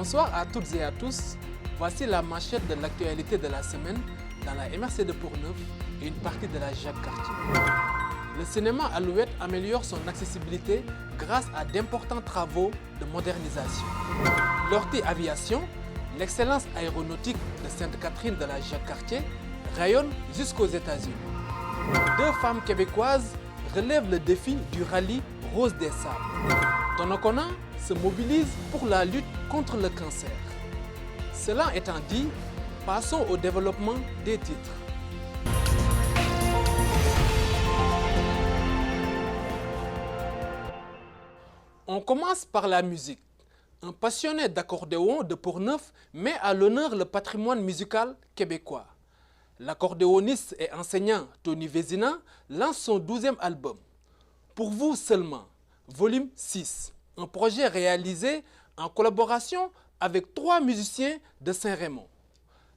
Bonsoir à toutes et à tous. Voici la manchette de l'actualité de la semaine dans la MRC de Portneuf et une partie de la Jacques-Cartier. Le cinéma Alouette améliore son accessibilité grâce à d'importants travaux de modernisation. Lortie Aviation, l'excellence aéronautique de Sainte-Catherine de la Jacques-Cartier, rayonne jusqu'aux États-Unis. Deux femmes québécoises relèvent le défi du rallye Rose des Sables. Donnacona se mobilise pour la lutte contre le cancer. Cela étant dit, passons au développement des titres. On commence par la musique. Un passionné d'accordéon de Portneuf met à l'honneur le patrimoine musical québécois. L'accordéoniste et enseignant Tony Vézina lance son 12e album. Pour vous seulement, volume 6, un projet réalisé en collaboration avec 3 musiciens de Saint-Raymond.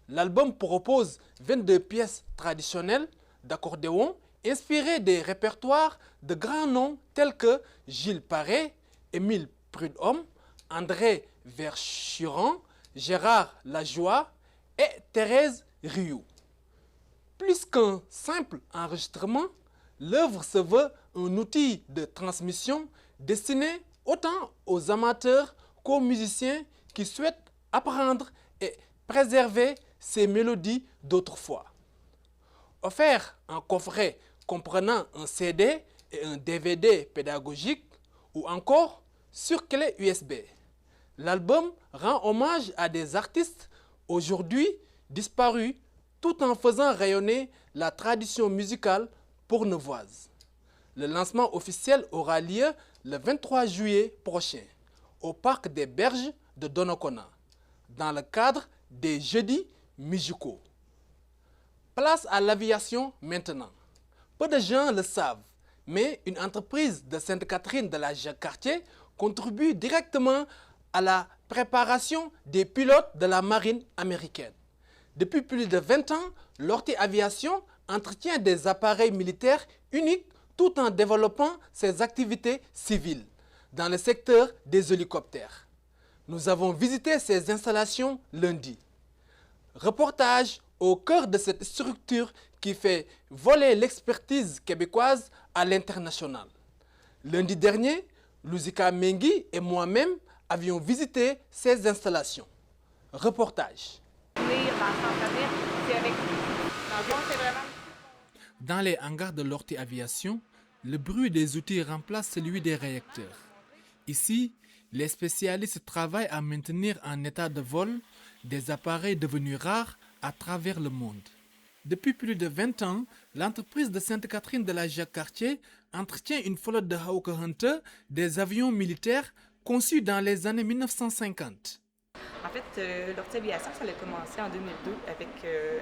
L'album propose 22 pièces traditionnelles d'accordéon inspirées des répertoires de grands noms tels que Gilles Paré, Émile Prud'homme, André Verschuren, Gérard Lajoie et Thérèse Rioux. Plus qu'un simple enregistrement, l'œuvre se veut un outil de transmission destiné autant aux amateurs qu'aux musiciens qui souhaitent apprendre et préserver ces mélodies d'autrefois. Offert en coffret comprenant un CD et un DVD pédagogique ou encore sur clé USB, l'album rend hommage à des artistes aujourd'hui disparus tout en faisant rayonner la tradition musicale portneuvoise. Le lancement officiel aura lieu le 23 juillet prochain au Parc des Berges de Donnacona, dans le cadre des Jeudis musicaux. Place à l'aviation maintenant. Peu de gens le savent, mais une entreprise de Sainte-Catherine de la Jacques-Cartier contribue directement à la préparation des pilotes de la marine américaine. Depuis plus de 20 ans, Lortie Aviation entretient des appareils militaires uniques tout en développant ses activités civiles dans le secteur des hélicoptères. Nous avons visité ces installations lundi. Reportage au cœur de cette structure qui fait voler l'expertise québécoise à l'international. Lundi dernier, Luzika Mengi et moi-même avions visité ces installations. Reportage. Dans les hangars de Lortie Aviation, le bruit des outils remplace celui des réacteurs. Ici, les spécialistes travaillent à maintenir en état de vol des appareils devenus rares à travers le monde. Depuis plus de 20 ans, l'entreprise de Sainte-Catherine de la Jacques-Cartier entretient une flotte de Hawk Hunter, des avions militaires conçus dans les années 1950. En fait, Lortie Aviation, ça a commencé en 2002 avec,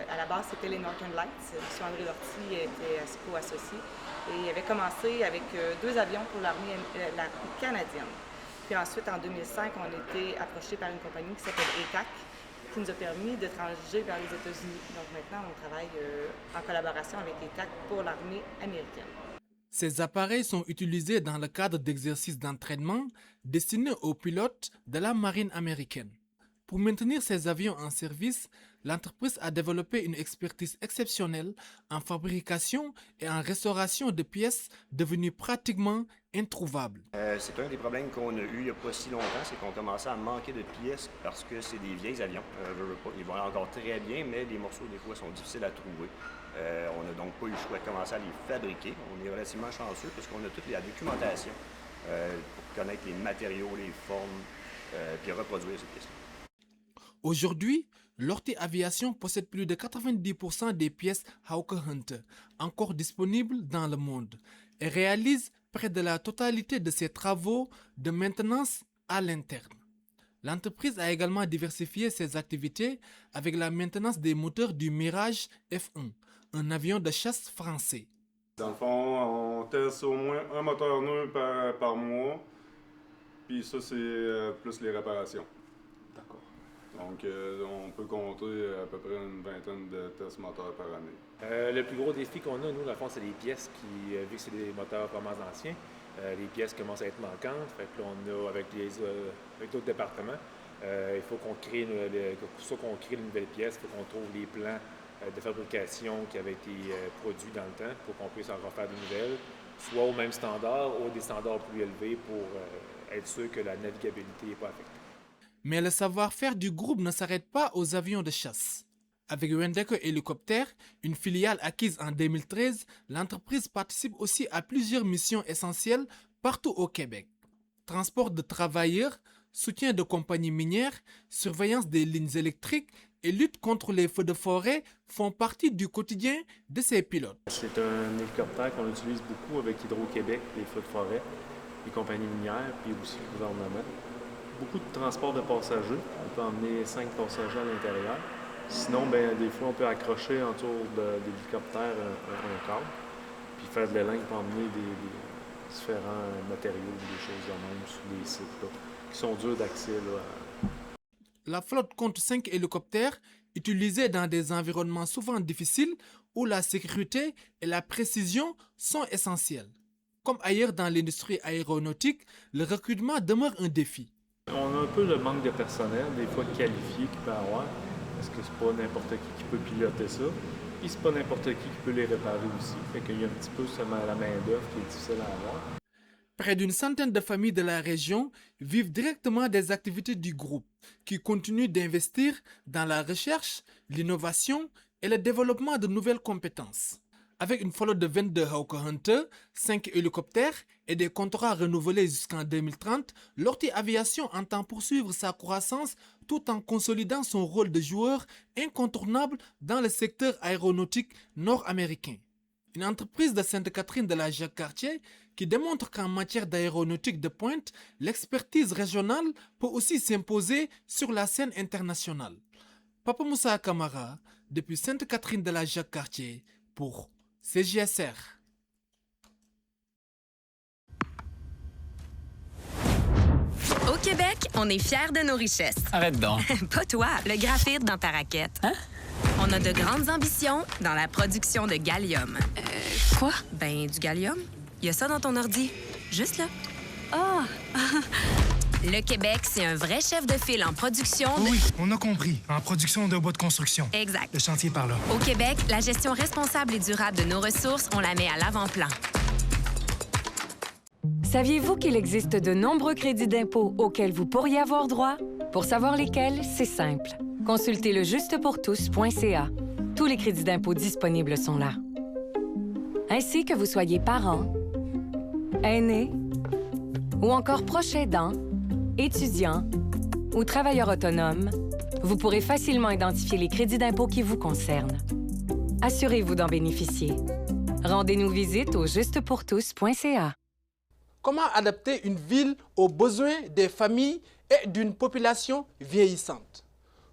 à la base, c'était les Northern Lights. M. André Lortie était co-associé et il avait commencé avec 2 avions pour l'armée canadienne. Puis ensuite, en 2005, on a été approché par une compagnie qui s'appelle ETAC, qui nous a permis de transiger vers les États-Unis. Donc maintenant, on travaille en collaboration avec ETAC pour l'armée américaine. Ces appareils sont utilisés dans le cadre d'exercices d'entraînement destinés aux pilotes de la marine américaine. Pour maintenir ces avions en service, l'entreprise a développé une expertise exceptionnelle en fabrication et en restauration de pièces devenues pratiquement introuvables. C'est un des problèmes qu'on a eu il n'y a pas si longtemps, c'est qu'on commençait à manquer de pièces parce que c'est des vieilles avions. Ils vont encore très bien, mais les morceaux des fois sont difficiles à trouver. On n'a donc pas eu le choix de commencer à les fabriquer. On est relativement chanceux parce qu'on a toute la documentation pour connaître les matériaux, les formes, puis reproduire ces pièces. Aujourd'hui, Lortie Aviation possède plus de 90% des pièces Hawk Hunter encore disponibles dans le monde et réalise près de la totalité de ses travaux de maintenance à l'interne. L'entreprise a également diversifié ses activités avec la maintenance des moteurs du Mirage F1, un avion de chasse français. Dans le fond, on teste au moins un moteur neuf par mois, puis ça c'est plus les réparations. D'accord. Donc, on peut compter à peu près une vingtaine de tests moteurs par année. Le plus gros défi qu'on a, nous, dans le fond, c'est les pièces qui, vu que c'est des moteurs vraiment anciens, les pièces commencent à être manquantes. Fait que là, on a, avec d'autres départements, Il faut qu'on crée, soit qu'on crée de nouvelles pièces, il faut qu'on trouve les plans de fabrication qui avaient été produits dans le temps pour qu'on puisse en refaire de nouvelles, soit au même standard ou des standards plus élevés pour être sûr que la navigabilité n'est pas affectée. Mais le savoir-faire du groupe ne s'arrête pas aux avions de chasse. Avec Wendeco Hélicoptère, une filiale acquise en 2013, l'entreprise participe aussi à plusieurs missions essentielles partout au Québec. Transport de travailleurs, soutien de compagnies minières, surveillance des lignes électriques et lutte contre les feux de forêt font partie du quotidien de ces pilotes. C'est un hélicoptère qu'on utilise beaucoup avec Hydro-Québec, les feux de forêt, les compagnies minières, puis aussi le gouvernement. Beaucoup de transport de passagers. On peut emmener 5 passagers à l'intérieur. Sinon, des fois, on peut accrocher autour de l'hélicoptère un câble, puis faire de l'élan pour emmener des différents matériaux, des choses de même sur des sites là, qui sont durs d'accès. La flotte compte 5 hélicoptères utilisés dans des environnements souvent difficiles où la sécurité et la précision sont essentielles. Comme ailleurs dans l'industrie aéronautique, le recrutement demeure un défi. On a un peu le manque de personnel, des fois qualifié qu'il peut avoir, parce que c'est pas n'importe qui peut piloter ça. Puis c'est pas n'importe qui peut les réparer aussi. Fait qu'il y a un petit peu seulement la main-d'œuvre qui est difficile à avoir. Près d'une centaine de familles de la région vivent directement des activités du groupe, qui continuent d'investir dans la recherche, l'innovation et le développement de nouvelles compétences. Avec une flotte de 22 Hawk Hunter, 5 hélicoptères et des contrats renouvelés jusqu'en 2030, Lortie Aviation entend poursuivre sa croissance tout en consolidant son rôle de joueur incontournable dans le secteur aéronautique nord-américain. Une entreprise de Sainte-Catherine de la Jacques-Cartier qui démontre qu'en matière d'aéronautique de pointe, l'expertise régionale peut aussi s'imposer sur la scène internationale. Papa Moussa Camara, depuis Sainte-Catherine de la Jacques-Cartier, pour CJSR. Au Québec, on est fiers de nos richesses. Arrête donc. Pas toi, le graphite dans ta raquette. Hein? On a de grandes ambitions dans la production de gallium. Quoi? Ben, du gallium. Il y a ça dans ton ordi. Juste là. Ah! Le Québec, c'est un vrai chef de file en production de... Oui, on a compris. En production de bois de construction. Exact. Le chantier par là. Au Québec, la gestion responsable et durable de nos ressources, on la met à l'avant-plan. Saviez-vous qu'il existe de nombreux crédits d'impôt auxquels vous pourriez avoir droit? Pour savoir lesquels, c'est simple. Consultez le justepourtous.ca. Tous les crédits d'impôt disponibles sont là. Ainsi que vous soyez parent, aîné ou encore proche aidant, étudiant ou travailleur autonome, vous pourrez facilement identifier les crédits d'impôt qui vous concernent. Assurez-vous d'en bénéficier. Rendez-nous visite au justepourtous.ca. Comment adapter une ville aux besoins des familles et d'une population vieillissante?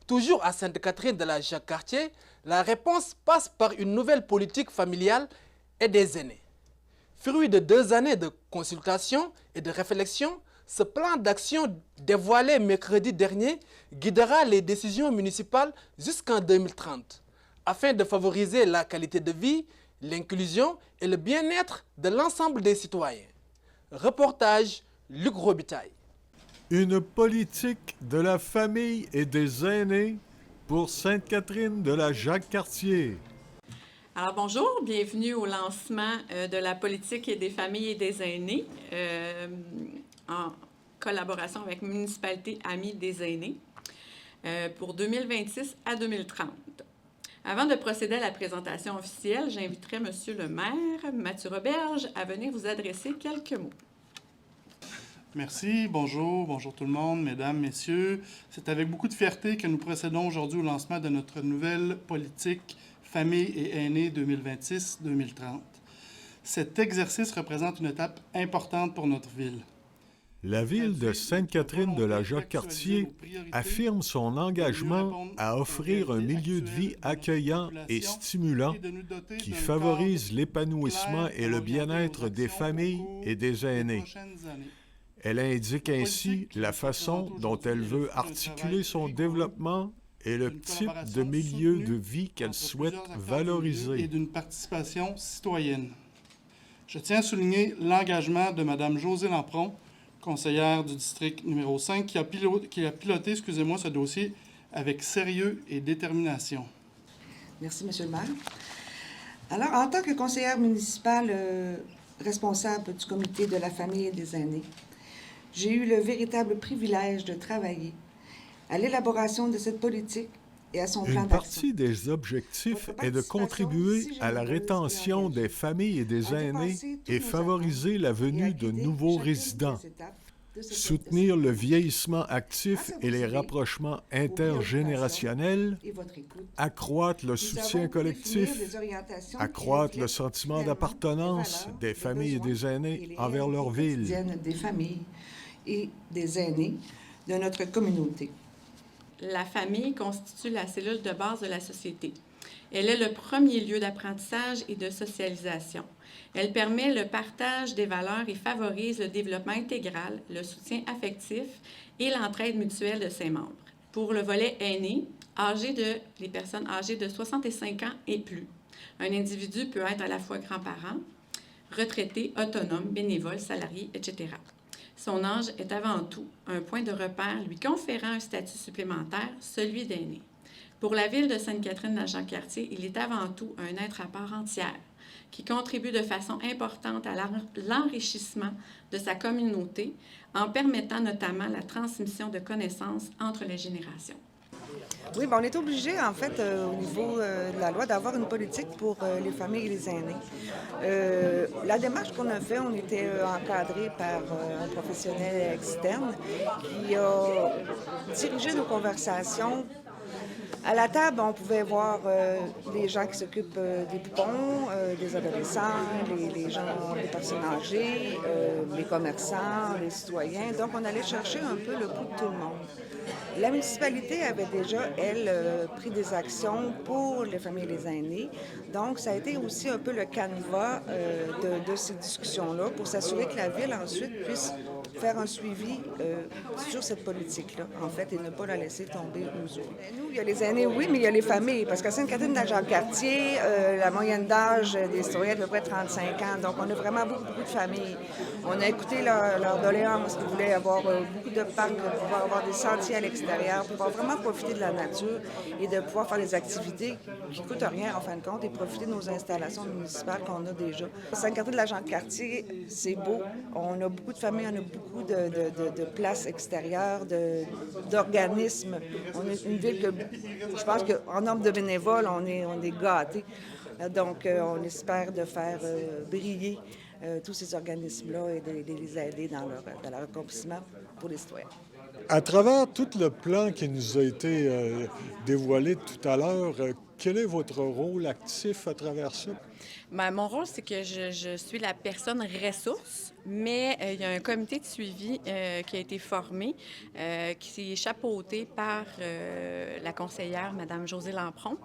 Toujours à Sainte-Catherine de la Jacques-Cartier, la réponse passe par une nouvelle politique familiale et des aînés. Fruit de 2 années de consultation et de réflexion, ce plan d'action dévoilé mercredi dernier guidera les décisions municipales jusqu'en 2030, afin de favoriser la qualité de vie, l'inclusion et le bien-être de l'ensemble des citoyens. Reportage Luc Robitaille. Une politique de la famille et des aînés pour Sainte-Catherine de la Jacques-Cartier. Alors bonjour, bienvenue au lancement de la politique et des familles et des aînés en collaboration avec Municipalité Amis des aînés pour 2026 à 2030. Avant de procéder à la présentation officielle, j'inviterai M. le maire, Mathieu Roberge, à venir vous adresser quelques mots. Merci, bonjour tout le monde, mesdames, messieurs. C'est avec beaucoup de fierté que nous procédons aujourd'hui au lancement de notre nouvelle politique Famille et aînés 2026-2030. Cet exercice représente une étape importante pour notre ville. La ville de Sainte-Catherine de la Jacques-Cartier affirme son engagement à offrir un milieu de vie accueillant et stimulant qui favorise l'épanouissement et le bien-être des familles et des aînés. Elle indique ainsi la façon dont elle veut articuler son développement et le type de milieu de vie qu'elle souhaite valoriser. Et d'une participation citoyenne. Je tiens à souligner l'engagement de Mme Josée Lampron, conseillère du district numéro 5, qui a piloté ce dossier avec sérieux et détermination. Merci, M. le maire. Alors, en tant que conseillère municipale responsable du comité de la famille et des aînés, j'ai eu le véritable privilège de travailler à l'élaboration de cette politique et à son plan d'action. Une partie des objectifs est de contribuer à la rétention des familles et des aînés et favoriser la venue de nouveaux résidents, soutenir le vieillissement actif et les rapprochements intergénérationnels, accroître le soutien collectif, accroître le sentiment d'appartenance des familles et des aînés envers leur ville. Des familles et des aînés de notre communauté. La famille constitue la cellule de base de la société. Elle est le premier lieu d'apprentissage et de socialisation. Elle permet le partage des valeurs et favorise le développement intégral, le soutien affectif et l'entraide mutuelle de ses membres. Pour le volet aîné, les personnes âgées de 65 ans et plus, un individu peut être à la fois grand-parent, retraité, autonome, bénévole, salarié, etc. Son âge est avant tout un point de repère lui conférant un statut supplémentaire, celui d'aîné. Pour la ville de Sainte-Catherine-de-la-Jacques-Cartier, il est avant tout un être à part entière qui contribue de façon importante à l'enrichissement de sa communauté en permettant notamment la transmission de connaissances entre les générations. Oui, bien, on est obligé, en fait, au niveau de la loi, d'avoir une politique pour les familles et les aînés. La démarche qu'on a faite, on était encadré par un professionnel externe qui a dirigé nos conversations. À la table, on pouvait voir les gens qui s'occupent des poupons, des adolescents, les personnes âgées, les commerçants, les citoyens. Donc, on allait chercher un peu le pouls de tout le monde. La municipalité avait déjà, elle, pris des actions pour les familles et les aînés. Donc, ça a été aussi un peu le canevas de ces discussions-là pour s'assurer que la ville, ensuite, puisse faire un suivi sur cette politique-là, en fait, et ne pas la laisser tomber aux eaux. Nous, il y a les aînés, oui, mais il y a les familles, parce qu'à Sainte-Catherine-de-la-Jacques-Cartier, la moyenne d'âge des citoyens est à peu près 35 ans, donc on a vraiment beaucoup de familles. On a écouté leur doléance, qu'ils voulaient avoir beaucoup de parcs, pouvoir avoir des sentiers à l'extérieur, pouvoir vraiment profiter de la nature et de pouvoir faire des activités qui ne coûtent rien, en fin de compte, et profiter de nos installations municipales qu'on a déjà. Sainte-Catherine-de-la-Jacques-Cartier, c'est beau. On a beaucoup de familles, on a beaucoup de places extérieures, d'organismes. On est une ville que, je pense qu'en nombre de bénévoles, on est gâtés. Donc, on espère de faire briller tous ces organismes-là et de les aider dans leur accomplissement pour les citoyens. À travers tout le plan qui nous a été dévoilé tout à l'heure, quel est votre rôle actif à travers ça? Bien, mon rôle, c'est que je suis la personne ressource, mais il y a un comité de suivi qui a été formé, qui est chapeauté par la conseillère, Mme Josée Lampron.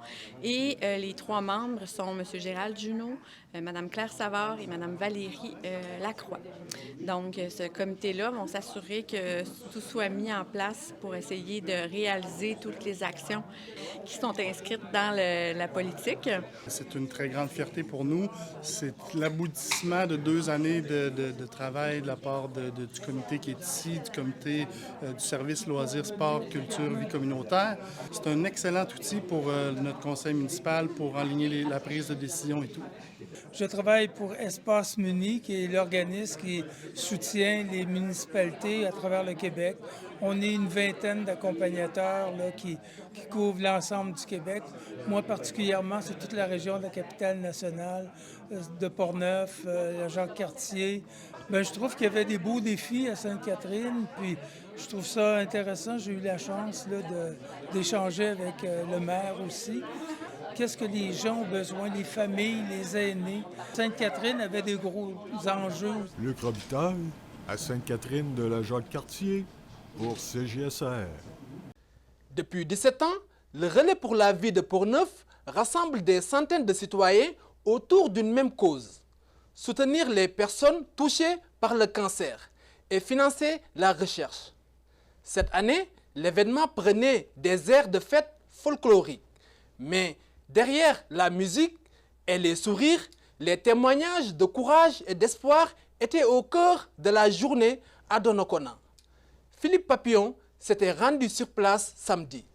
Et les trois membres sont M. Gérald Junot, Mme Claire Savard et Mme Valérie Lacroix. Donc, ce comité-là va s'assurer que tout soit mis en place pour essayer de réaliser toutes les actions qui sont inscrites dans la politique. C'est une très grande fierté pour nous. C'est l'aboutissement de 2 années de travail de la part du comité qui est ici, du comité du service loisirs, sport, culture, vie communautaire. C'est un excellent outil pour notre conseil municipal pour enligner la prise de décision et tout. Je travaille pour Espace Muni, qui est l'organisme qui soutient les municipalités à travers le Québec. On est une vingtaine d'accompagnateurs là, qui couvrent l'ensemble du Québec. Moi, particulièrement, c'est toute la région de la capitale nationale, de Portneuf, la Jacques-Cartier. Bien, je trouve qu'il y avait des beaux défis à Sainte-Catherine, puis je trouve ça intéressant. J'ai eu la chance là, d'échanger avec le maire aussi. Qu'est-ce que les gens ont besoin, les familles, les aînés. Sainte-Catherine avait des gros enjeux. Luc Robitaille, à Sainte-Catherine-de-la-Jacques-Cartier, pour CJSR. Depuis 17 ans, le Relais pour la vie de Portneuf rassemble des centaines de citoyens autour d'une même cause. Soutenir les personnes touchées par le cancer et financer la recherche. Cette année, l'événement prenait des airs de fête folkloriques. Mais derrière la musique et les sourires, les témoignages de courage et d'espoir étaient au cœur de la journée à Donnacona. Philippe Papillon s'était rendu sur place samedi.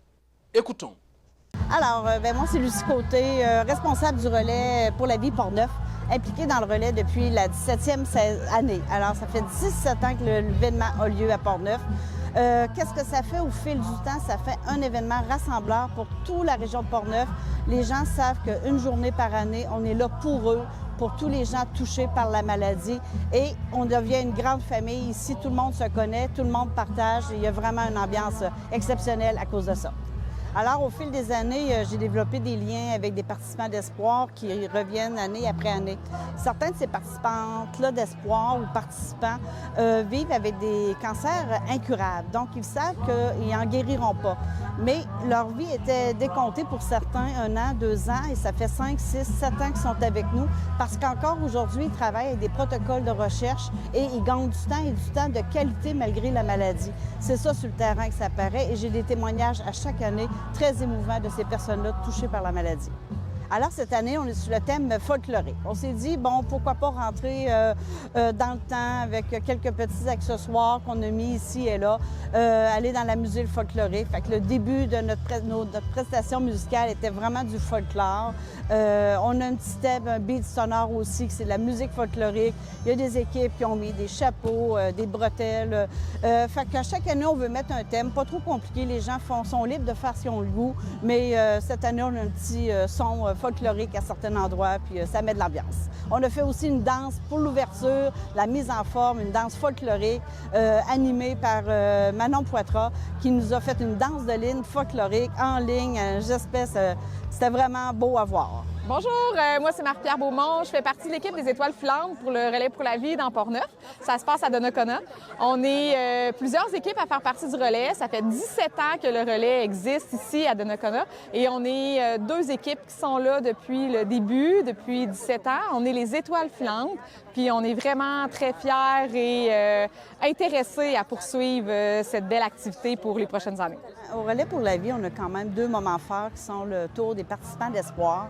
Écoutons. Alors, moi, c'est Lucie Côté, responsable du relais pour la vie Port-Neuf, impliquée dans le relais depuis la 17e année. Alors, ça fait 17 ans que l'événement a lieu à Port-Neuf. Qu'est-ce que ça fait au fil du temps? Ça fait un événement rassembleur pour toute la région de Port-Neuf. Les gens savent qu'une journée par année, on est là pour eux, pour tous les gens touchés par la maladie. Et on devient une grande famille. Ici, tout le monde se connaît, tout le monde partage. Il y a vraiment une ambiance exceptionnelle à cause de ça. Alors, au fil des années, j'ai développé des liens avec des participants d'espoir qui reviennent année après année. Certains de ces participantes-là d'espoir ou participants vivent avec des cancers incurables. Donc, ils savent qu'ils n'en guériront pas. Mais leur vie était décomptée pour certains 1 an, 2 ans, et ça fait 5, 6, 7 ans qu'ils sont avec nous parce qu'encore aujourd'hui, ils travaillent avec des protocoles de recherche et ils gagnent du temps et du temps de qualité malgré la maladie. C'est ça sur le terrain que ça apparaît et j'ai des témoignages à chaque année très émouvant de ces personnes-là touchées par la maladie. Alors, cette année, on est sur le thème folklorique. On s'est dit, bon, pourquoi pas rentrer dans le temps avec quelques petits accessoires qu'on a mis ici et là, aller dans la musique folklorique. Fait que le début de notre prestation musicale était vraiment du folklore. On a un petit thème, un beat sonore aussi, que c'est de la musique folklorique. Il y a des équipes qui ont mis des chapeaux, des bretelles. Fait qu'à chaque année, on veut mettre un thème, pas trop compliqué. Les gens sont libres de faire ce qu'ils ont le goût, mais cette année, on a un petit son folklorique à certains endroits, puis ça met de l'ambiance. On a fait aussi une danse pour l'ouverture, la mise en forme, une danse folklorique animée par Manon Poitras, qui nous a fait une danse de ligne folklorique en ligne. J'espère c'était vraiment beau à voir. Bonjour, moi c'est Marie-Pierre Beaumont. Je fais partie de l'équipe des Étoiles filantes pour le relais pour la vie dans Port-Neuf. Ça se passe à Donnacona. On est plusieurs équipes à faire partie du relais. Ça fait 17 ans que le relais existe ici à Donnacona et on est 2 équipes qui sont là depuis le début, depuis 17 ans. On est les Étoiles filantes, puis on est vraiment très fiers et intéressés à poursuivre cette belle activité pour les prochaines années. Au relais pour la vie, on a quand même 2 moments forts qui sont le tour des participants d'espoir.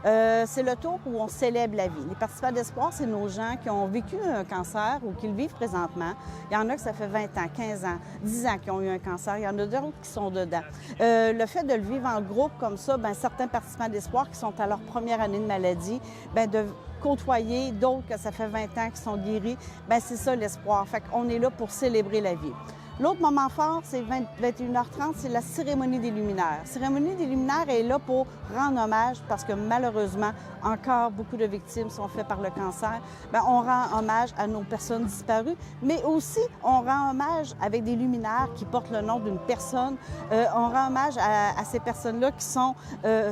C'est le tour où on célèbre la vie. Les participants d'espoir, c'est nos gens qui ont vécu un cancer ou qui le vivent présentement. Il y en a que ça fait 20 ans, 15 ans, 10 ans qui ont eu un cancer. Il y en a d'autres qui sont dedans. Le fait de le vivre en groupe comme ça, bien, certains participants d'espoir qui sont à leur première année de maladie, bien, de côtoyer d'autres que ça fait 20 ans qui sont guéris, bien, c'est ça l'espoir. Fait qu'on est là pour célébrer la vie. L'autre moment fort, c'est 21h30, c'est la cérémonie des luminaires. La cérémonie des luminaires est là pour rendre hommage parce que malheureusement, encore beaucoup de victimes sont faites par le cancer. Bien, on rend hommage à nos personnes disparues, mais aussi on rend hommage avec des luminaires qui portent le nom d'une personne. On rend hommage à ces personnes-là qui sont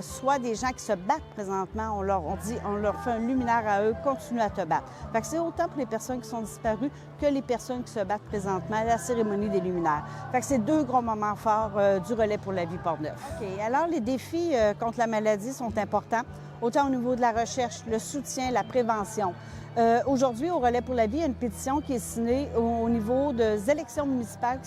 soit des gens qui se battent présentement. On leur fait un luminaire à eux, continue à te battre. Fait que c'est autant pour les personnes qui sont disparues que les personnes qui se battent présentement à la cérémonie des luminaires. Fait que c'est 2 gros moments forts du relais pour la vie Port-Neuf. OK. Alors, les défis contre la maladie sont importants, autant au niveau de la recherche, le soutien, la prévention. Aujourd'hui, au relais pour la vie, il y a une pétition qui est signée au niveau des élections municipales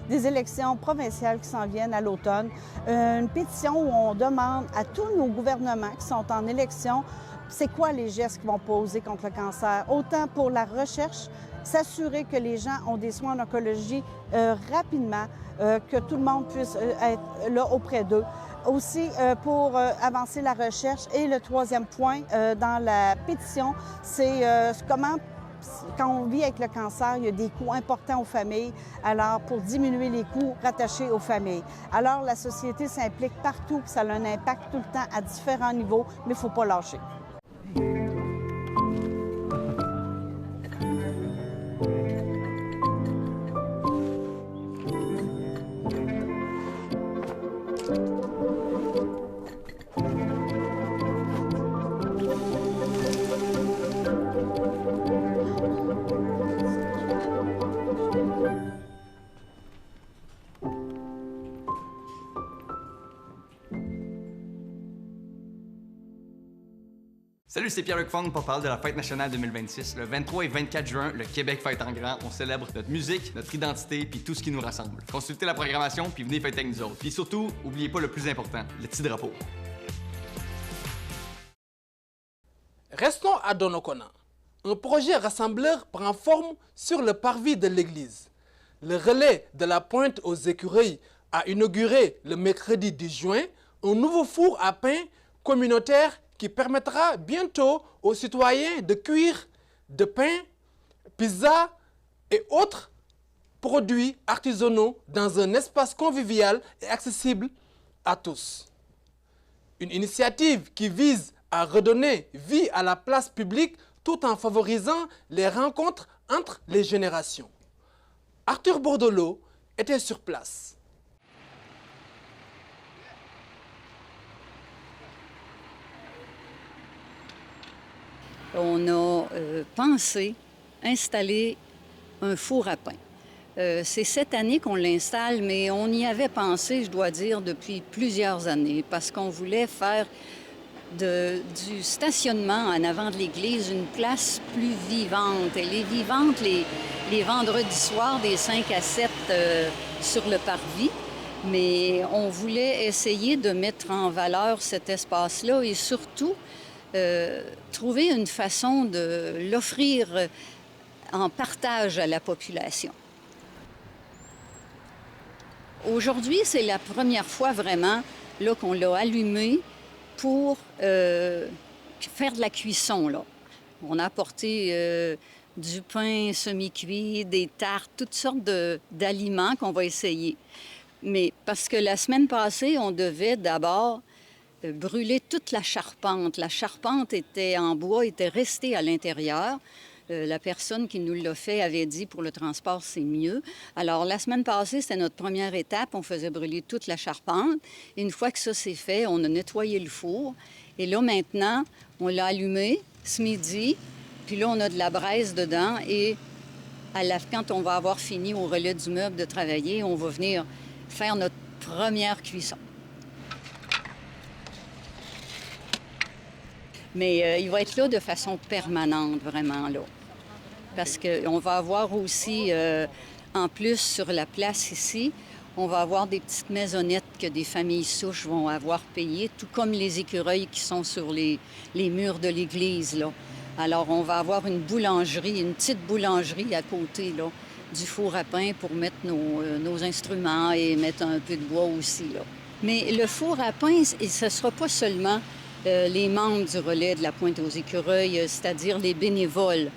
des élections provinciales qui s'en viennent à l'automne. Une pétition où on demande à tous nos gouvernements qui sont en élection c'est quoi les gestes qu'ils vont poser contre le cancer, autant pour la recherche, s'assurer que les gens ont des soins en oncologie rapidement, que tout le monde puisse être là auprès d'eux. Aussi, pour avancer la recherche. Et le 3e point dans la pétition, c'est comment, quand on vit avec le cancer, il y a des coûts importants aux familles. Alors, pour diminuer les coûts rattachés aux familles. Alors, la société s'implique partout, puis ça a un impact tout le temps à différents niveaux, mais il ne faut pas lâcher. Salut, c'est Pierre-Luc Fong pour parler de la Fête nationale 2026. Le 23 et 24 juin, le Québec fête en grand. On célèbre notre musique, notre identité puis tout ce qui nous rassemble. Consultez la programmation puis venez fêter avec nous autres. Puis surtout, n'oubliez pas le plus important, le petit drapeau. Restons à Donnacona. un projet rassembleur prend forme sur le parvis de l'église. Le relais de la Pointe aux Écureuils a inauguré le mercredi 10 juin un nouveau four à pain communautaire qui permettra bientôt aux citoyens de cuire de pain, pizza et autres produits artisanaux dans un espace convivial et accessible à tous. Une initiative qui vise à redonner vie à la place publique tout en favorisant les rencontres entre les générations. Arthur Bordelot était sur place. On a pensé installer un four à pain. C'est cette année qu'on l'installe, mais on y avait pensé, je dois dire, depuis plusieurs années, parce qu'on voulait faire du stationnement en avant de l'église une place plus vivante. Elle est vivante les vendredis soirs des 5 à 7 sur le parvis, mais on voulait essayer de mettre en valeur cet espace-là et surtout trouver une façon de l'offrir en partage à la population. Aujourd'hui, c'est la première fois vraiment là, qu'on l'a allumé pour faire de la cuisson. Là. On a apporté du pain semi-cuit, des tartes, toutes sortes d'aliments qu'on va essayer. Mais parce que la semaine passée, on devait d'abord brûler toute la charpente. La charpente était en bois, était restée à l'intérieur. La personne qui nous l'a fait avait dit pour le transport, c'est mieux. Alors, la semaine passée, c'était notre première étape. On faisait brûler toute la charpente. Et une fois que ça s'est fait, on a nettoyé le four. Et là, maintenant, on l'a allumé ce midi. Puis là, on a de la braise dedans. Et quand on va avoir fini au relais du meuble de travailler, on va venir faire notre première cuisson. Mais il va être là de façon permanente, vraiment, là. Parce qu'on va avoir aussi, en plus, sur la place ici, on va avoir des petites maisonnettes que des familles souches vont avoir payées, tout comme les écureuils qui sont sur les murs de l'église, là. Alors, on va avoir une boulangerie, une petite boulangerie à côté, là, du four à pain pour mettre nos instruments et mettre un peu de bois aussi, là. Mais le four à pain, ce ne sera pas seulement les membres du relais de la Pointe aux Écureuils, c'est-à-dire les bénévoles.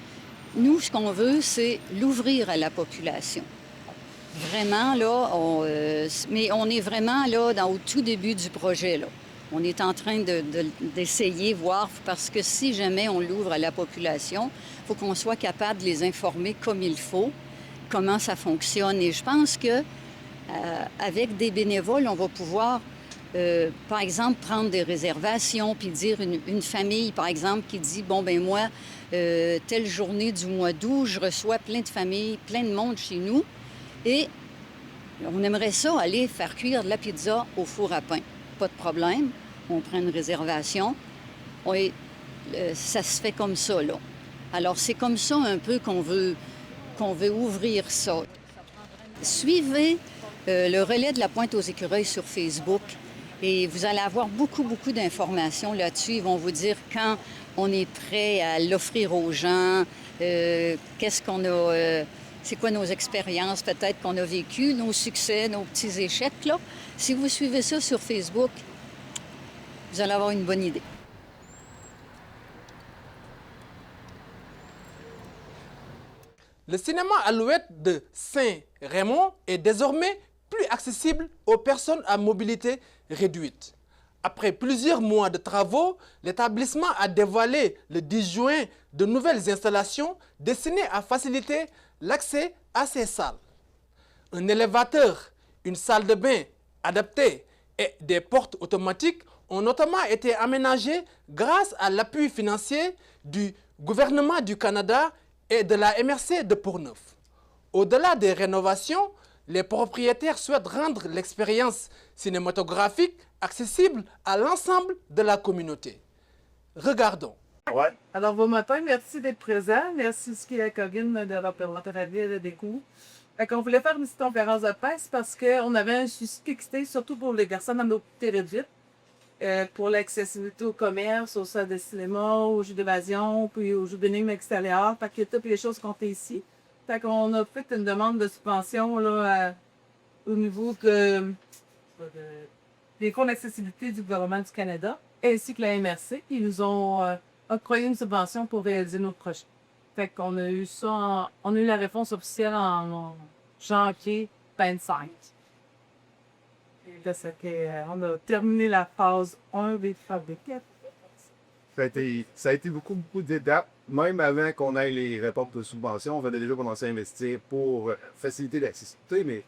Nous, ce qu'on veut, c'est l'ouvrir à la population. Vraiment, là, mais on est vraiment là au tout début du projet, là. On est en train d'essayer, voir, parce que si jamais on l'ouvre à la population, il faut qu'on soit capable de les informer comme il faut, comment ça fonctionne. Et je pense que avec des bénévoles, on va pouvoir par exemple, prendre des réservations, puis dire une famille, par exemple, qui dit, bon, ben moi, telle journée du mois d'août, je reçois plein de familles, plein de monde chez nous, et on aimerait ça aller faire cuire de la pizza au four à pain. Pas de problème, on prend une réservation, et ça se fait comme ça, là. Alors, c'est comme ça un peu qu'on veut ouvrir ça. Suivez le relais de la Pointe aux Écureuils sur Facebook. Et vous allez avoir beaucoup d'informations là-dessus. Ils vont vous dire quand on est prêt à l'offrir aux gens, qu'est-ce qu'on a, c'est quoi nos expériences peut-être qu'on a vécues, nos succès, nos petits échecs, là. Si vous suivez ça sur Facebook, vous allez avoir une bonne idée. Le cinéma Alouette de Saint-Raymond est désormais plus accessible aux personnes à mobilité réduite. Après plusieurs mois de travaux, l'établissement a dévoilé le 10 juin de nouvelles installations destinées à faciliter l'accès à ces salles. Un élévateur, une salle de bain adaptée et des portes automatiques ont notamment été aménagées grâce à l'appui financier du gouvernement du Canada et de la MRC de Portneuf. Au-delà des rénovations, les propriétaires souhaitent rendre l'expérience cinématographique accessible à l'ensemble de la communauté. Regardons. Ouais. Alors, bon matin, merci d'être présent. Merci Ski à Coggin de représenter la ville des coups. On voulait faire une petite conférence de presse parce qu'on avait un souci qui était surtout pour les personnes en mobilité réduite. pour l'accessibilité au commerce, aux salles de cinéma, aux jeux d'évasion, puis aux jeux d'énigmes extérieurs. Fait que toutes les choses comptées ici. Fait qu'on a fait une demande de subvention là, au niveau des fonds d'accessibilité du gouvernement du Canada, ainsi que la MRC. Ils nous ont octroyé une subvention pour réaliser notre projet. Fait qu'on a eu ça, on a eu la réponse officielle en janvier 25. On a terminé la phase 1 des fabriquettes. Ça a été beaucoup d'étapes. Même avant qu'on ait les réponses de subvention, on avait déjà commencé à investir pour faciliter l'accessibilité, mais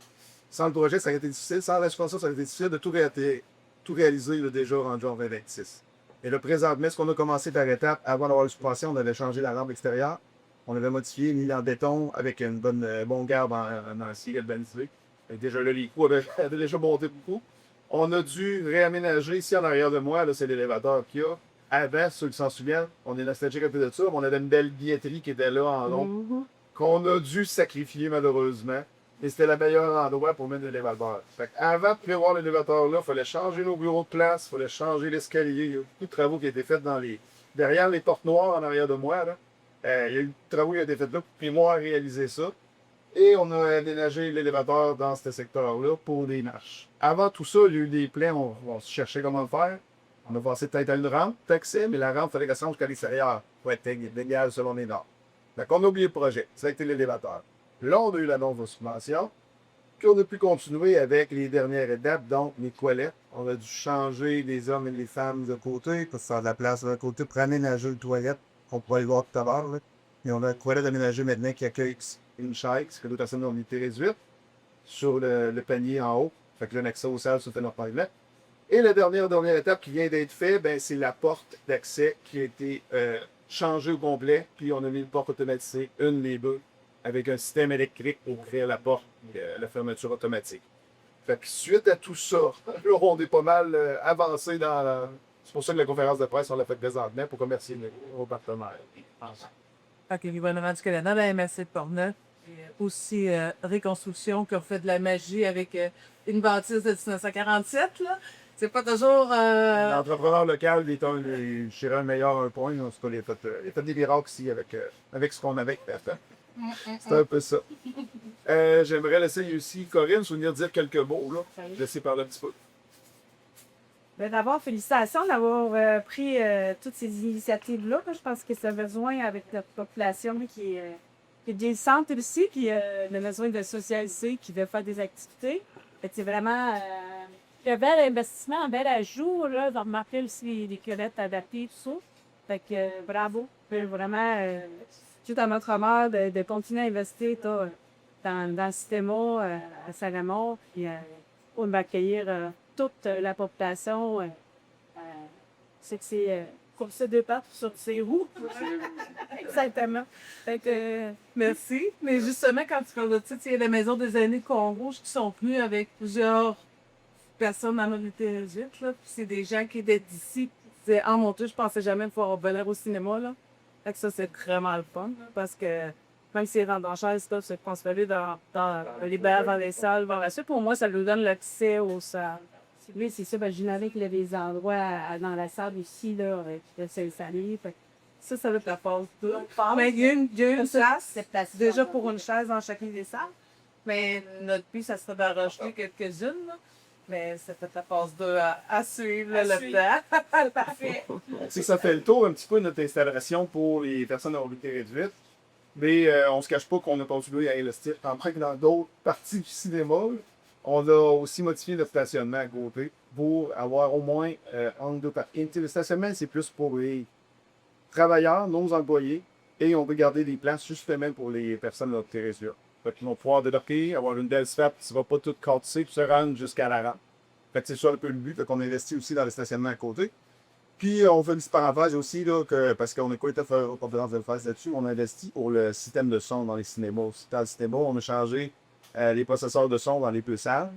sans le projet, ça aurait été difficile. Sans la subvention, ça aurait été difficile de tout réaliser là, déjà rendu en 2026. Et là, présentement, ce qu'on a commencé par étape, avant d'avoir la subvention, on avait changé la rampe extérieure. On avait modifié, mis en béton avec une bonne garde en acier galvanisé. Et déjà là, les coûts avaient déjà monté beaucoup. On a dû réaménager ici en arrière de moi, là, c'est l'élévateur qu'il y a. Avant, ceux qui s'en souviennent, on est nostalgique un peu de ça, mais on avait une belle billetterie qui était là en long, qu'on a dû sacrifier malheureusement. Et c'était le meilleur endroit pour mettre l'élévateur. Avant de prévoir l'élévateur là, il fallait changer nos bureaux de place, il fallait changer l'escalier. Il y a eu beaucoup de travaux qui ont été faits derrière les portes noires en arrière de moi. Là. Il y a eu des travaux qui ont été faits là pour moi réaliser ça. Et on a aménagé l'élévateur dans ce secteur-là pour des marches. Avant tout ça, il y a eu des plans, on se cherchait comment le faire. On a passé peut-être à une rampe d'accès, mais la rampe, il fallait qu'elle s'en jusqu'à l'extérieur pour être légale selon les normes. Donc, on a oublié le projet. Ça a été l'élévateur. Là, on a eu l'annonce de subvention. Puis, on a pu continuer avec les dernières étapes, donc les toilettes. On a dû changer les hommes et les femmes de côté pour faire de la place de côté pour aménager une toilette. On pourra aller voir tout à l'heure. Et on a une toilette aménagée maintenant qui accueille une chaise, que d'autres personnes ont été réduites, sur le panier en haut. Fait que l'accès aux salles se fait normalement. Et la dernière étape qui vient d'être faite, ben, c'est la porte d'accès qui a été changée au complet. Puis on a mis une porte automatisée, une les deux, avec un système électrique pour ouvrir la porte, la fermeture automatique. Fait que suite à tout ça, là, on est pas mal avancé dans la... C'est pour ça que la conférence de presse, on l'a fait présentement pour remercier nos partenaires. Fait que le gouvernement du Canada, la MRC de Portneuf, et aussi Reconstruction, qui a fait de la magie avec une bâtisse de 1947, là. C'est pas toujours... L'entrepreneur local est je dirais, un meilleur point. En tout cas, il a fait des miracles ici avec ce qu'on avait. C'est un peu ça. J'aimerais laisser aussi Corinne venir dire quelques mots. Là. Laisser parler un petit peu. Bien, d'abord, félicitations d'avoir pris toutes ces initiatives-là. Je pense que c'est un besoin avec notre population qui est vieillissante aussi, puis le besoin de socialiser, qui veut faire des activités. C'est vraiment... un bel investissement, un bel ajout, là, de remarquer aussi les culottes adaptées, tout ça. Fait que bravo. Vraiment, tout à notre honneur de continuer à investir dans le système à Saint-Raymond, puis pour accueillir toute la population. C'est que c'est courser deux pattes sur ses roues. Exactement. Fait que, merci. Mais justement, quand tu parles de ça, il y a la Maison des aînés de Conrouge qui sont venus avec plusieurs personnes dans minorité réduite, là. C'est des gens qui étaient d'ici. C'est en mon Dieu, je pensais jamais pouvoir venir au cinéma, là. Fait que ça, c'est vraiment le fun, là, parce que même si les rentrent en chaise, là, c'est transféré dans les bars, dans les salles, par la suite. Pour moi, ça nous donne l'accès aux salles. Oui, c'est ça. Ben, je n'avais qu'il y avait des endroits dans la salle ici, là, de s'installer. Ça va être la phase 2. Mais il y a une place déjà pour une chaise dans chacune des salles. Mais notre but, ça serait d'en rajouter quelques-unes, là. Mais ça fait la phase 2 à suivre, là, le temps. Parfait. Ça fait le tour un petit peu de notre installation pour les personnes à mobilité réduite. Mais on se cache pas qu'on a continué à investir dans d'autres parties du cinéma. On a aussi modifié le stationnement à côté pour avoir au moins entre deux parkings. Le stationnement, c'est plus pour les travailleurs, nos employés, et on veut garder des places justement pour les personnes à mobilité réduite. Fait qu'ils vont pouvoir débarquer, avoir une belle strap qui ne va pas tout casser, puis se rendre jusqu'à la rampe. Fait que c'est ça un peu le but, qu'on investit aussi dans le stationnement à côté. Puis on fait une petite parenthèse aussi, là, parce qu'on a quoi été faire une conférence de presse là-dessus, on investit pour le système de son dans les cinémas. Dans le cinéma, on a changé les processeurs de son dans les deux salles.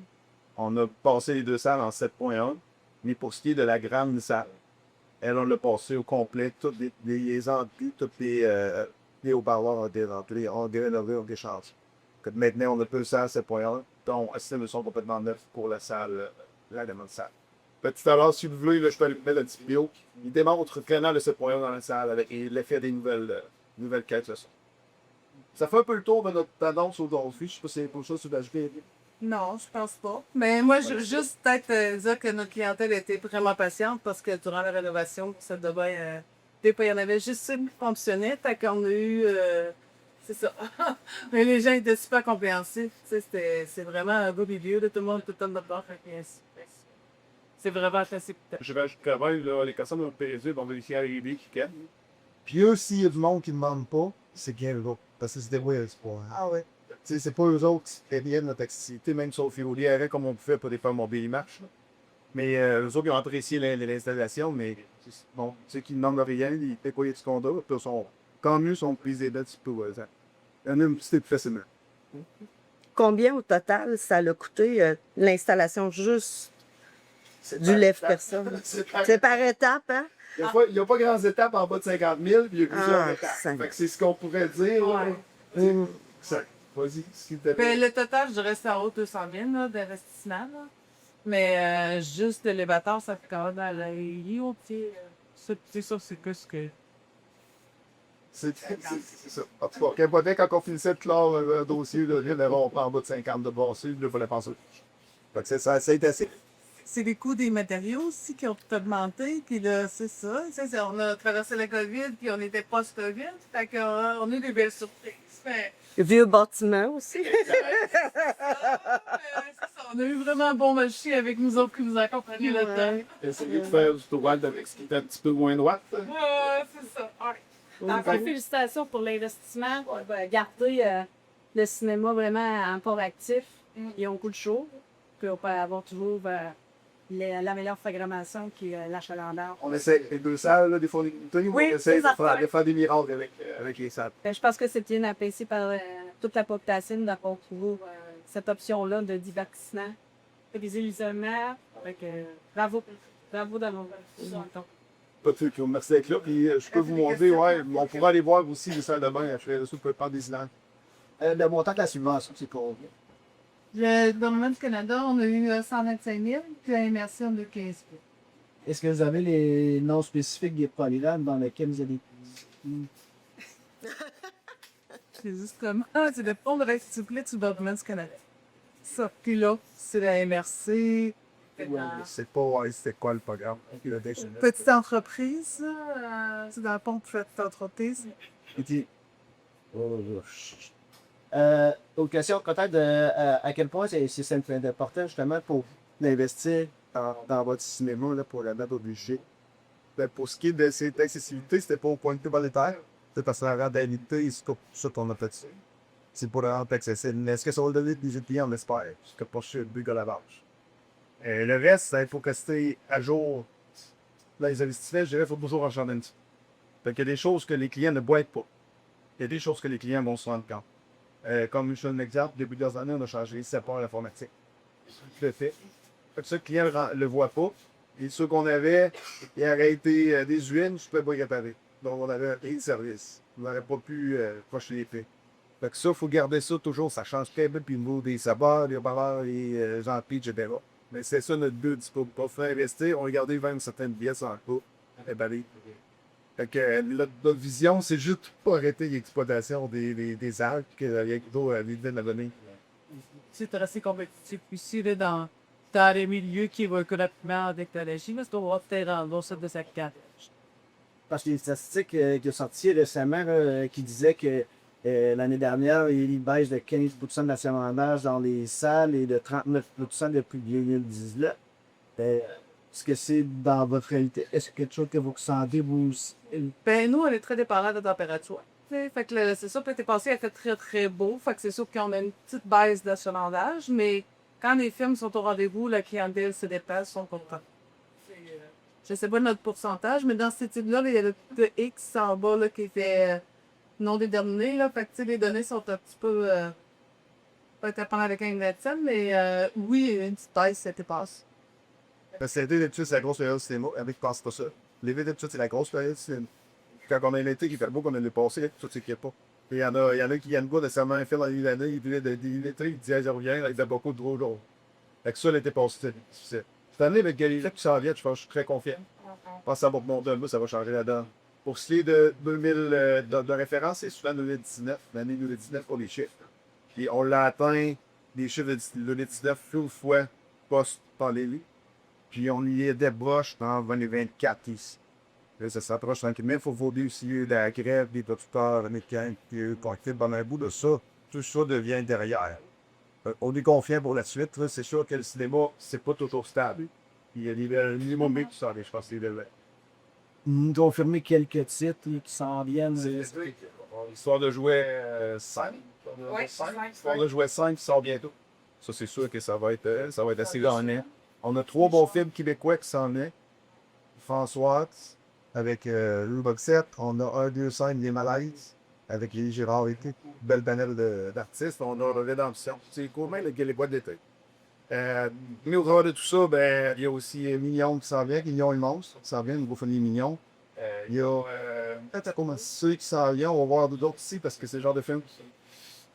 On a passé les deux salles en 7.1. Mais pour ce qui est de la grande salle, on l'a passé au complet, toutes les amplis, tous les haut-parleurs ont été rentrés, on a rénové, on a déchangé. Maintenant, on a deux salles 7.1, dont un système de son complètement neuf pour la salle, la grande salle. Tout à l'heure, si vous voulez, là, je peux aller mettre un petit bio. Il démontre vraiment le 7.1 dans la salle avec l'effet des nouvelles quêtes. Là. Ça fait un peu le tour de notre tendance aujourd'hui. Je sais pas si c'est pour ça que tu veux ajouter. Non, je pense pas. Mais moi, je veux juste peut-être dire que notre clientèle était vraiment patiente parce que durant la rénovation, ça devait. Des fois, il y en avait juste une qui fonctionnait. Fait qu'on a eu. C'est ça. Mais les gens étaient super compréhensifs. C'est vraiment un beau milieu. Tout le monde tout le temps de bord. C'est vraiment facile. Je vais ajouter quand même, là, les personnes ont PSV vont vérifier à l'idée qui gagne. Puis eux, s'il y a du monde qui ne demande pas, c'est bien eux autres. Parce que c'est des voyous espoirs. Ah ouais. C'est pas eux autres qui Bien notre accessibilité, même sauf au lièvre, comme on pouvait pas des fois mobile marche. Mais eux autres, ils ont apprécié l'installation, mais bon, ceux qui ne demandent rien, ils paient quoi ce qu'on doit, puis quand mieux, sont pris un petit peu. Il y en a un petit peu plus facilement. Combien au total ça a coûté l'installation juste du lève-personne? C'est par étape, hein? Il n'y a pas grandes étapes en bas de 50 000, puis il y a plusieurs étapes. Fait que c'est ce qu'on pourrait dire. Exact. Vas-y, s'il te plaît. Le total, je dirais, c'est en haut de 200 000 là, d'investissement. Là. Mais juste l'élévateur, ça fait quand même dans au pied. C'est ça, c'est que ce que. C'est ça. En tout cas, Québec, quand on finissait de clore un dossier, là, il n'avait pas en bas de 50 de bâtisse, il fallait penser. Fait que ça a été assez. C'est les coûts des matériaux aussi qui ont augmenté. Puis là, c'est ça. On a traversé la COVID, puis on était post-COVID. Fait qu'on a eu des belles surprises. Mais... Vieux bâtiment aussi. On a eu vraiment un bon marché avec nous autres qui nous accompagnaient là-dedans. Essayer de faire du tour avec ce qui était un petit peu moins droit. Ouais, c'est ça. Encore félicitations pour l'investissement, pour garder le cinéma vraiment en port actif. Ils ont beaucoup de show. Puis on peut avoir toujours la meilleure programmation qui est l'achalandeur. On essaie les deux salles, là, des fois, on essaie de faire des miracles avec les salles. Je pense que c'est bien apprécié par toute la population d'avoir trouvé cette option-là de divertissement. Réviser l'isolement. Bravo. Bravo d'avoir fait ça. Pas de soucis, merci d'être là. Puis je peux vous montrer, on pourra aller voir aussi les salles de bain. Je vais peut prendre des îles. Le montant de la subvention, c'est combien? Le gouvernement du Canada, on a eu 125 000, puis à MRC, on a eu 15 000. Est-ce que vous avez les noms spécifiques des polygones dans lesquels vous avez... C'est juste comme, c'est le fonds de reste souple du gouvernement du Canada. Ça, puis là, c'est la MRC. C'est pas, c'était quoi le programme? Petite entreprise, c'est dans le fond de petite entreprise. Autre question, peut-être à quel point c'est important justement pour d'investir dans votre cinéma là, pour la mettre au budget. Pour ce qui est de cette accessibilité, c'était pas au point de vue monétaire. C'est parce que la rentabilité, c'est tout ça qu'on a fait. C'est pour le rendre accessible. Est-ce que ça va le donner des clients? On espère. C'est pas sûr le but à la base. Le reste, il faut rester à jour dans les investissements. Je dirais qu'il faut toujours en changer un petit peu. Il y a des choses que les clients ne boivent pas. Il y a des choses que les clients vont se rendre compte. Comme je donne un exemple, depuis plusieurs années, on a changé les supports informatiques. Tout le fait. Fait que ça, le client ne le voit pas. Et ceux qu'on avait, il aurait été des huiles, je ne pouvais pas y réparer. Donc, on avait payé de service. On n'aurait pas pu projeter les prix. Fait que ça, il faut garder ça toujours. Ça change très bien. Puis, au niveau des sabords, les haut-parleurs, les amplis, etc. Mais c'est ça notre but. C'est pas faire investir. On regardait vendre certaines pièces en coup. Et ben, fait que notre vision, c'est juste pas arrêter l'exploitation des algues que rien d'autre à l'idée de la donnée. C'est assez compétitif ici, là, dans les milieux qui évoluent rapidement en technologie, mais c'est au peut-être en ça de cette carte. Parce qu'il y a une statistique qui est sortie récemment qui disait que l'année dernière, il y a eu une baisse de 15% de l'achalandage dans les salles et de 39% depuis 2019. Est-ce que c'est dans votre réalité? Est-ce que quelque chose que vous ressentez, vous aussi? Ben, nous, on est très dépendants de la température. Fait que c'est sûr que l'été passé, il a fait très, très beau. Fait que c'est sûr qu'on a une petite baisse d'achalandage, mais quand les films sont au rendez-vous, la clientèle se dépasse, ils sont contents. Je ne sais pas notre pourcentage, mais dans cette étude-là, il y a le X en bas là, qui était non déterminé. Là. Fait que les données sont un petit peu peut-être pendant le 15-20, mais oui, une petite baisse cet été passé. Parce que l'été d'habitude, c'est la grosse période du cinéma. Avec passe pas ça. L'été d'habitude, c'est la grosse période du cinéma. Quand on a l'été qui fait beau, qu'on a le passé, tout s'inquiète pas. Il y en a qui viennent pas nécessairement un film dans l'année, ils viennent de l'été, ils disent, je reviens, il y a beaucoup de gros jours. Fait que ça, l'été passé, c'était difficile. Cette année, avec les qui s'en viennent, je pense que je suis très confiant. Je pense que ça va remonter un peu, ça va changer la donne. Pour ce qui est de 2000, de référence, c'est souvent 2019, l'année 2019 pour les chiffres. Puis on l'a atteint, les chiffres de 2019, une fois post-pandémie. Puis on y est des broches dans 2024 ici. Là, ça s'approche tranquillement. Il faut voter aussi la grève des producteurs américains qui ont été pendant un bout de ça. Tout ça devient derrière. On est confiant pour la suite. Là. C'est sûr que le cinéma, c'est pas toujours stable. Il y a des minimum qui s'en vient, je pense, les élèves. Nous confirmer quelques titres qui s'en viennent. Histoire de jouer 5. Histoire de jouer 5 qui sort bientôt. Ça, c'est sûr que ça va être assez gagnant. On a 3 bons films québécois qui s'en viennent. François avec Lou Boxette. On a 1, 2, 5 Les Malaises avec Élie Girard et tout. Belle panel d'artistes. On a Rédemption. C'est cool, même le Québécois d'été. Mais au travers de tout ça, ben, il y a aussi Mignon qui s'en vient, Mignon et Monstre qui s'en vient, une nouveau Mignon. Il y a peut-être comme ceux qui s'en viennent, on va voir d'autres ici parce que c'est le genre de film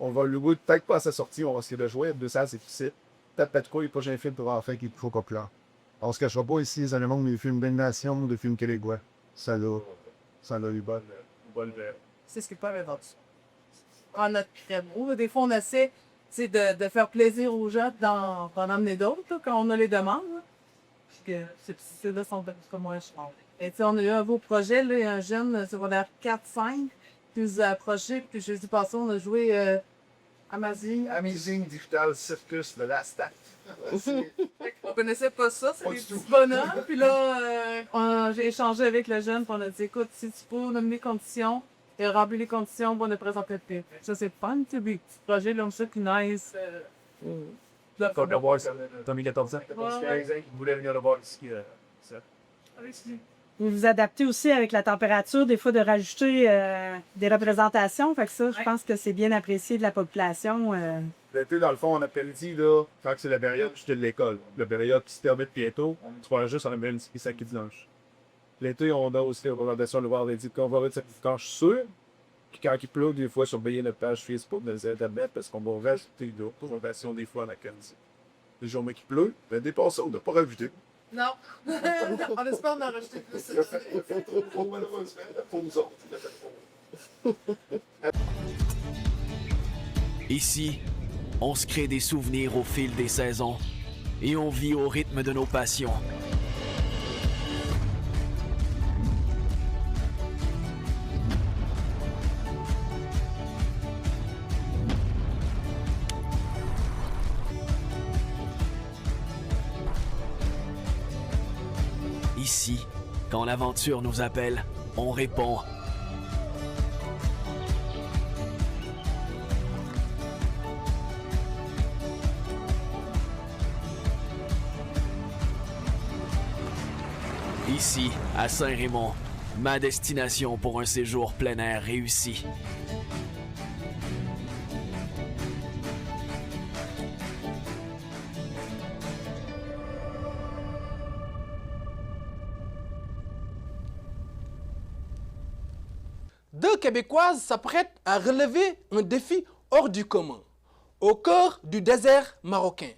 on va le louer peut-être pas à sa sortie, on va essayer de jouer. 2 salles, c'est difficile. Peut-être quoi, il n'y a pas un film pour enfants qui est trop populaire. On se cachera pas ici, ça le monde des films d'animation ou des films québécois. Ça a eu bonne. C'est ce qui peut vendu. En notre créneau, des fois, on essaie de faire plaisir aux gens d'en emmener d'autres là, quand on a les demandes. Là. Puis que ces là sont comme moi, je pense. Et on a eu un beau projet, là, un jeune secondaire 4-5 qui nous a approché. Puis jeudi passé, on a joué Amazing Digital Circus, le Last Act. On connaissait pas ça, c'est des petits bonhommes. Puis là, j'ai échangé avec le jeune, puis on a dit écoute, si tu peux nommer les conditions et remplir les conditions, on a présenté le film. Ça, c'est fun, tu sais, des petits projets comme ça qui naissent. Quand le voir, ça, 2014 ans. Ouais. Vous voulez venir le voir ici, ça. Vous vous adaptez aussi avec la température, des fois de rajouter des représentations. Fait que ça, je pense que c'est bien apprécié de la population. L'été, dans le fond, on appelle-dit, là, quand c'est la période de l'école, la période qui se termine bientôt, tu vas juste en avoir une ski sac blanche. L'été, on a aussi des recommandations de voir les dit qu'on va avoir quand je suis sûr. Puis quand il pleut, des fois, surveiller notre page Facebook, dans les Internet, parce qu'on va rajouter d'autres recommandations des fois à la qualité. Les journées qui pleut, ben dépassons, on n'a pas rajouté. Non. On espère en rajouter plus. Ici, on se crée des souvenirs au fil des saisons et on vit au rythme de nos passions. Ici, quand l'aventure nous appelle, on répond. Ici, à Saint-Raymond, ma destination pour un séjour plein air réussi. Deux Québécoises s'apprêtent à relever un défi hors du commun, au cœur du désert marocain.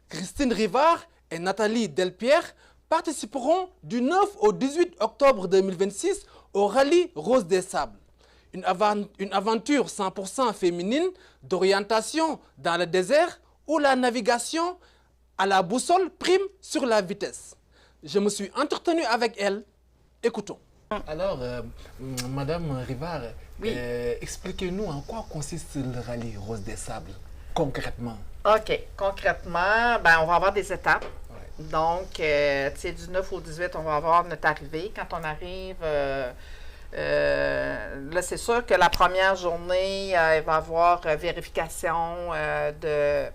Christine Rivard et Nathalie Delpierre participeront du 9 au 18 octobre 2026 au Rallye Rose des Sables. Une aventure 100% féminine d'orientation dans le désert où la navigation à la boussole prime sur la vitesse. Je me suis entretenu avec elle. Écoutons. Alors, Madame Rivard, oui. Expliquez-nous en quoi consiste le Rallye Rose des Sables, concrètement. OK. Concrètement, on va avoir des étapes. Ouais. Donc, du 9 au 18, on va avoir notre arrivée. Quand on arrive, là, c'est sûr que la première journée, il va y avoir vérification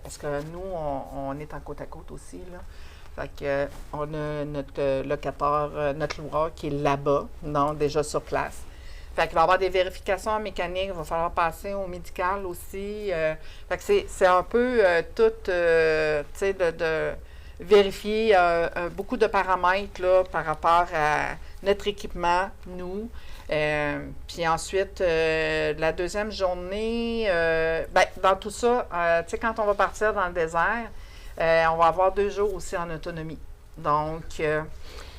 parce que nous, on est en côte à côte aussi, là. Fait que, on a notre locataire, notre loueur qui est là-bas, donc déjà sur place. Fait qu'il va y avoir des vérifications mécaniques, il va falloir passer au médical aussi. Fait que c'est un peu tout, tu sais, de vérifier beaucoup de paramètres là, par rapport à notre équipement, nous. Puis ensuite, la deuxième journée, dans tout ça, tu sais, quand on va partir dans le désert, on va avoir 2 jours aussi en autonomie. Donc,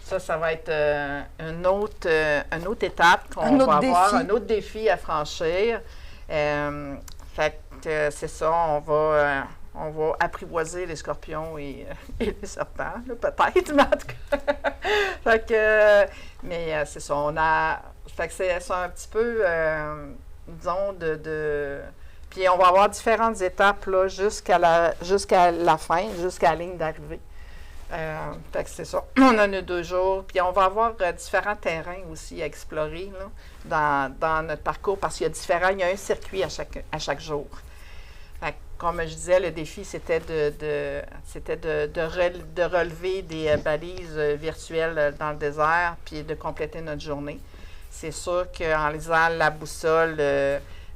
ça va être une autre étape qu'on va avoir, un autre défi à franchir. Fait que c'est ça, on va apprivoiser les scorpions et les serpents, là, peut-être, mais en tout cas. Fait que, mais c'est ça, fait que c'est un petit peu, disons, puis on va avoir différentes étapes là, jusqu'à la fin, jusqu'à la ligne d'arrivée. Fait que c'est ça. On en a 2 jours. Puis on va avoir différents terrains aussi à explorer là, dans notre parcours parce qu'il y a un circuit à chaque jour. Fait que, comme je disais, le défi, c'était de relever des balises virtuelles dans le désert puis de compléter notre journée. C'est sûr qu'en lisant la boussole,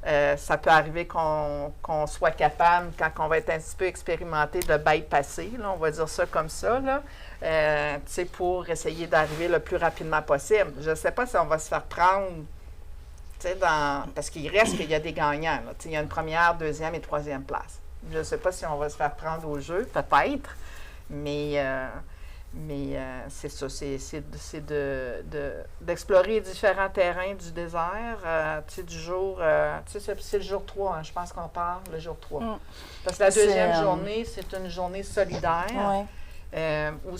ça peut arriver qu'on soit capable, quand on va être un petit peu expérimenté, de bypasser, là, on va dire ça comme ça, là, pour essayer d'arriver le plus rapidement possible. Je ne sais pas si on va se faire prendre, parce qu'il reste qu'il y a des gagnants. Là, il y a une première, 2e et 3e place. Je ne sais pas si on va se faire prendre au jeu, peut-être, mais c'est ça, c'est d'explorer différents terrains du désert, du jour, c'est le jour 3, hein, je pense qu'on parle, le jour 3. Parce que la 2e journée, c'est une journée solidaire, où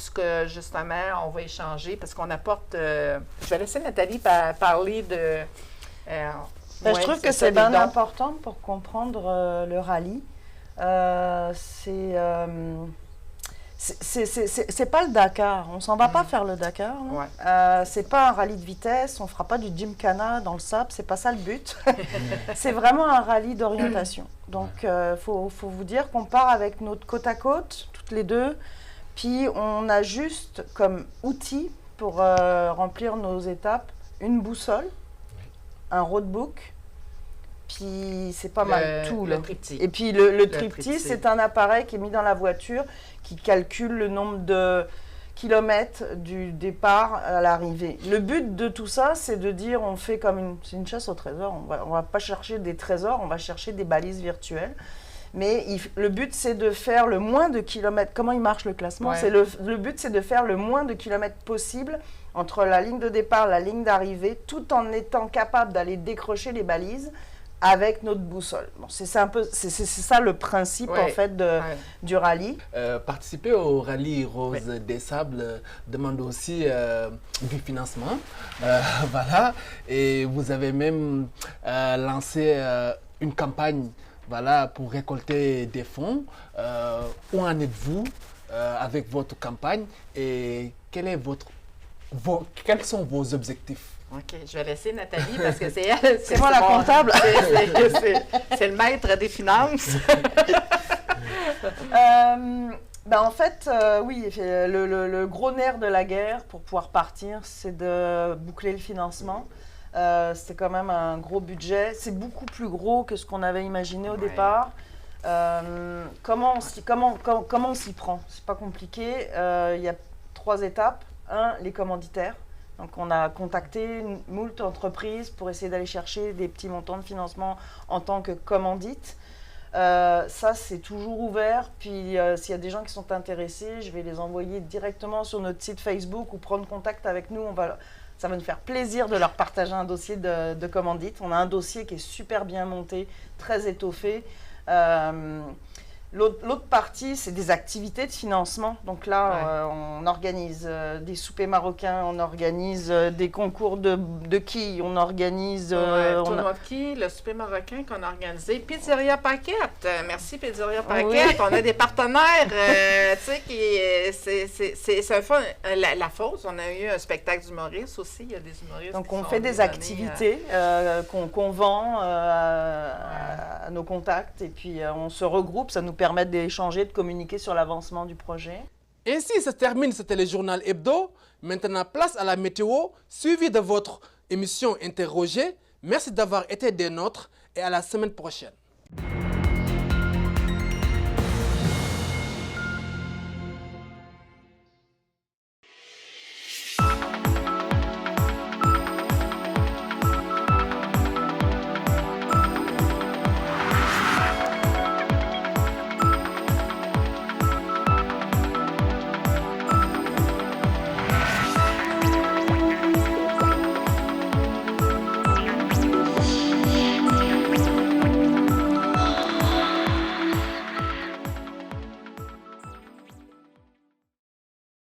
justement, on va échanger, parce qu'on apporte, je vais laisser Nathalie parler de... je trouve que c'est bien important pour comprendre le rallye. C'est pas le Dakar. On s'en va pas faire le Dakar. C'est pas un rallye de vitesse. On fera pas du Gymkhana dans le sable. C'est pas ça le but. C'est vraiment un rallye d'orientation. Donc, faut vous dire qu'on part avec notre côte à côte, toutes les deux. Puis, on a juste comme outil pour remplir nos étapes une boussole, un roadbook. Puis c'est pas mal tout. Le triptyque. Et puis le triptyque, c'est un appareil qui est mis dans la voiture qui calcule le nombre de kilomètres du départ à l'arrivée. Le but de tout ça, c'est de dire on fait comme c'est une chasse au trésor. On va pas chercher des trésors, on va chercher des balises virtuelles. Mais le but, c'est de faire le moins de kilomètres. Comment il marche le classement? Le but, c'est de faire le moins de kilomètres possible entre la ligne de départ et la ligne d'arrivée, tout en étant capable d'aller décrocher les balises avec notre boussole. Bon, c'est ça le principe en fait du rallye. Participer au rallye Rose des Sables demande aussi du financement. Voilà. Et vous avez même lancé une campagne pour récolter des fonds. Où en êtes-vous avec votre campagne et quels sont vos objectifs? OK, je vais laisser Nathalie parce que c'est elle. C'est moi la comptable. C'est le maître des finances. En fait, oui, le gros nerf de la guerre pour pouvoir partir, c'est de boucler le financement. C'était quand même un gros budget. C'est beaucoup plus gros que ce qu'on avait imaginé au départ. Comment on s'y prend? C'est pas compliqué. Il y a 3 étapes. 1, les commanditaires. Donc, on a contacté moult entreprises pour essayer d'aller chercher des petits montants de financement en tant que commandite. Ça, c'est toujours ouvert. Puis, s'il y a des gens qui sont intéressés, je vais les envoyer directement sur notre site Facebook ou prendre contact avec nous. Ça va nous faire plaisir de leur partager un dossier de commandite. On a un dossier qui est super bien monté, très étoffé. L'autre partie, c'est des activités de financement. Donc là, on organise des soupers marocains, on organise des concours de quilles, on organise... tournoi de quilles, le souper marocain qu'on a organisé. Pizzeria Paquette. Merci Pizzeria Paquette. On a des partenaires, c'est un fun. La Fosse, on a eu un spectacle d'humoristes aussi. Il y a des humoristes. Donc on fait des activités qu'on vend à nos contacts et puis on se regroupe. Ça nous permet d'échanger, de communiquer sur l'avancement du projet. Ainsi se termine ce téléjournal hebdo. Maintenant, place à la météo, suivi de votre émission Interrogé. Merci d'avoir été des nôtres et à la semaine prochaine.